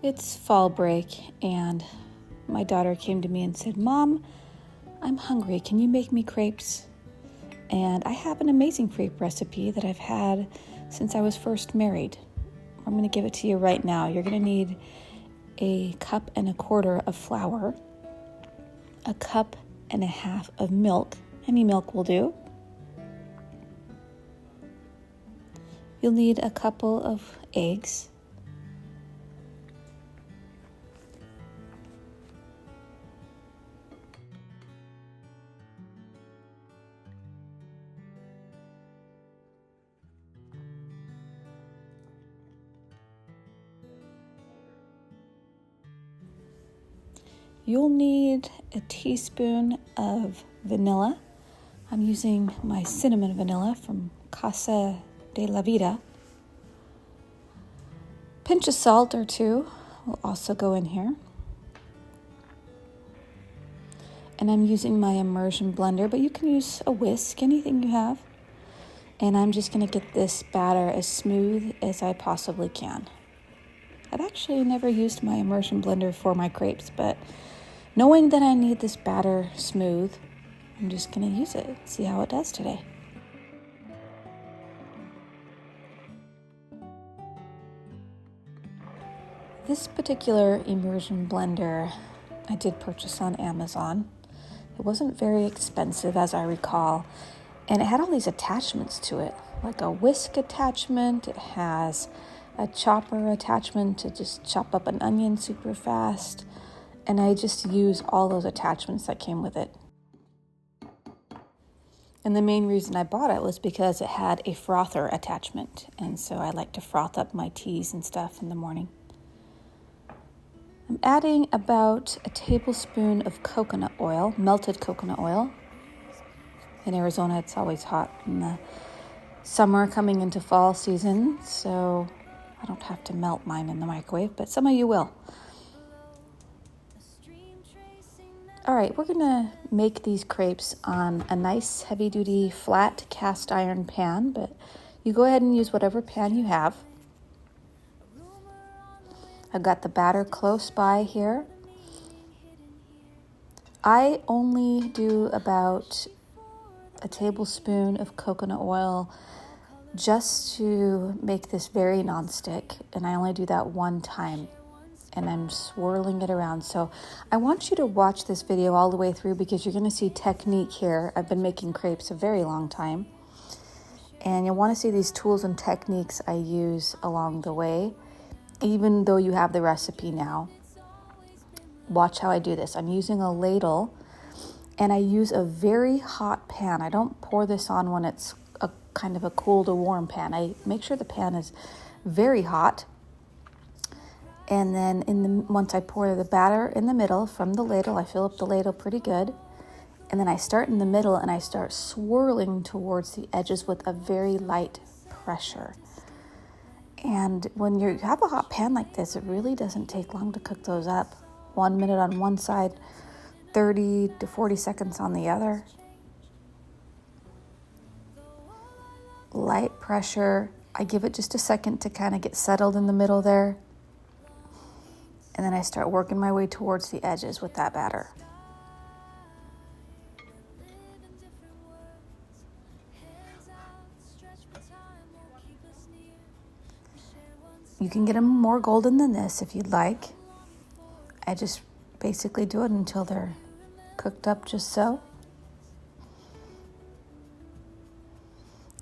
It's fall break, and my daughter came to me and said, "Mom, I'm hungry. Can you make me crepes?" And I have an amazing crepe recipe that I've had since I was first married. I'm going to give it to you right now. You're going to need 1.25 cups of flour, 1.5 cups of milk. Any milk will do. You'll need a couple of eggs. You'll need a teaspoon of vanilla. I'm using my cinnamon vanilla from Casa de la Vida. Pinch of salt or two will also go in here. And I'm using my immersion blender, but you can use a whisk, anything you have. And I'm just going to get this batter as smooth as I possibly can. I've actually never used my immersion blender for my crepes, but knowing that I need this batter smooth, I'm just going to use it, see how it does today. This particular immersion blender I did purchase on Amazon. It wasn't very expensive, as I recall, and it had all these attachments to it, like a whisk attachment. It has a chopper attachment to just chop up an onion super fast, and I just use all those attachments that came with it. And the main reason I bought it was because it had a frother attachment, and so I like to froth up my teas and stuff in the morning. I'm adding about a tablespoon of coconut oil, melted coconut oil. In Arizona, it's always hot in the summer coming into fall season, so I don't have to melt mine in the microwave, but some of you will. All right, we're gonna make these crepes on a nice heavy-duty flat cast iron pan, but you go ahead and use whatever pan you have. I've got the batter close by here. I only do about a tablespoon of coconut oil just to make this very nonstick, and I only do that one time, and I'm swirling it around. So I want you to watch this video all the way through because you're going to see technique here. I've been making crepes a very long time, and you'll want to see these tools and techniques I use along the way. Even though you have the recipe now, watch how I do this. I'm using a ladle, and I use a very hot pan. I don't pour this on when it's a kind of a cool to warm pan. I make sure the pan is very hot. And then once I pour the batter in the middle from the ladle, I fill up the ladle pretty good. And then I start in the middle and I start swirling towards the edges with a very light pressure. And when you have a hot pan like this, it really doesn't take long to cook those up. 1 minute on one side, 30 to 40 seconds on the other. Light pressure. I give it just a second to kind of get settled in the middle there. And then I start working my way towards the edges with that batter. You can get them more golden than this if you'd like. I just basically do it until they're cooked up just so.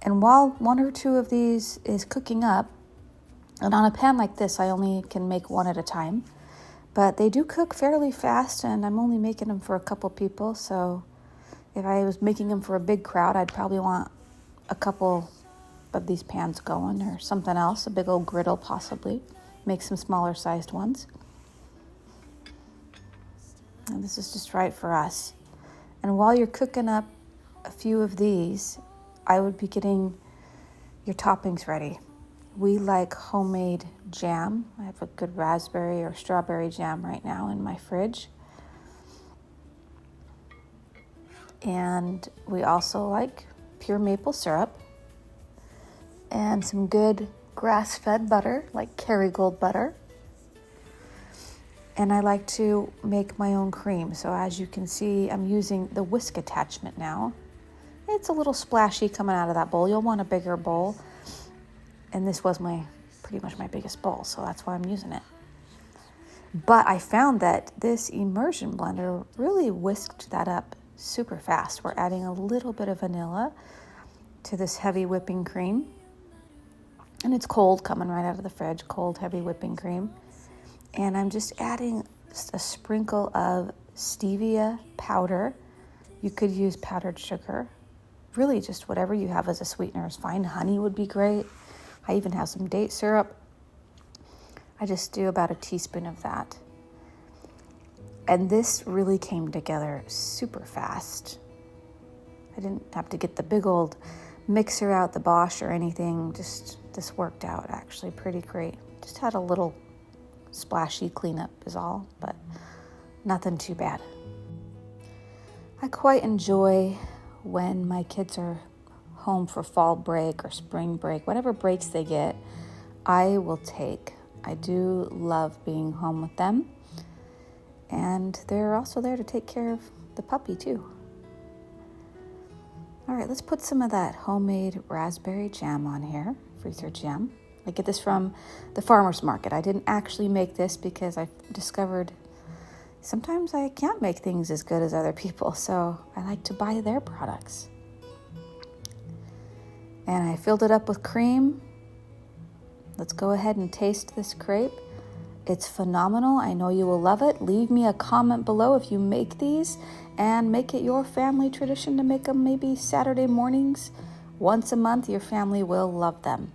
And while one or two of these is cooking up, and on a pan like this, I only can make one at a time, but they do cook fairly fast, and I'm only making them for a couple people. So if I was making them for a big crowd, I'd probably want a couple of these pans going or something else, a big old griddle possibly. Make some smaller sized ones. And this is just right for us. And while you're cooking up a few of these, I would be getting your toppings ready. We like homemade jam. I have a good raspberry or strawberry jam right now in my fridge. And we also like pure maple syrup and some good grass-fed butter, like Kerrygold butter. And I like to make my own cream. So as you can see, I'm using the whisk attachment now. It's a little splashy coming out of that bowl. You'll want a bigger bowl. And this was pretty much my biggest bowl, so that's why I'm using it. But I found that this immersion blender really whisked that up super fast. We're adding a little bit of vanilla to this heavy whipping cream. And it's cold, coming right out of the fridge, cold, heavy whipping cream. And I'm just adding just a sprinkle of stevia powder. You could use powdered sugar. Really just whatever you have as a sweetener is fine. Honey would be great. I even have some date syrup. I just do about a teaspoon of that. And this really came together super fast. I didn't have to get the big old mixer out, the Bosch or anything. Just this worked out actually pretty great. Just had a little splashy cleanup is all, but nothing too bad. I quite enjoy when my kids are home for fall break or spring break, whatever breaks they get, I will take. I do love being home with them. And they're also there to take care of the puppy too. All right, let's put some of that homemade raspberry jam on here, freezer jam. I get this from the farmer's market. I didn't actually make this because I discovered sometimes I can't make things as good as other people, so I like to buy their products. And I filled it up with cream. Let's go ahead and taste this crepe. It's phenomenal. I know you will love it. Leave me a comment below if you make these and make it your family tradition to make them maybe Saturday mornings. Once a month, your family will love them.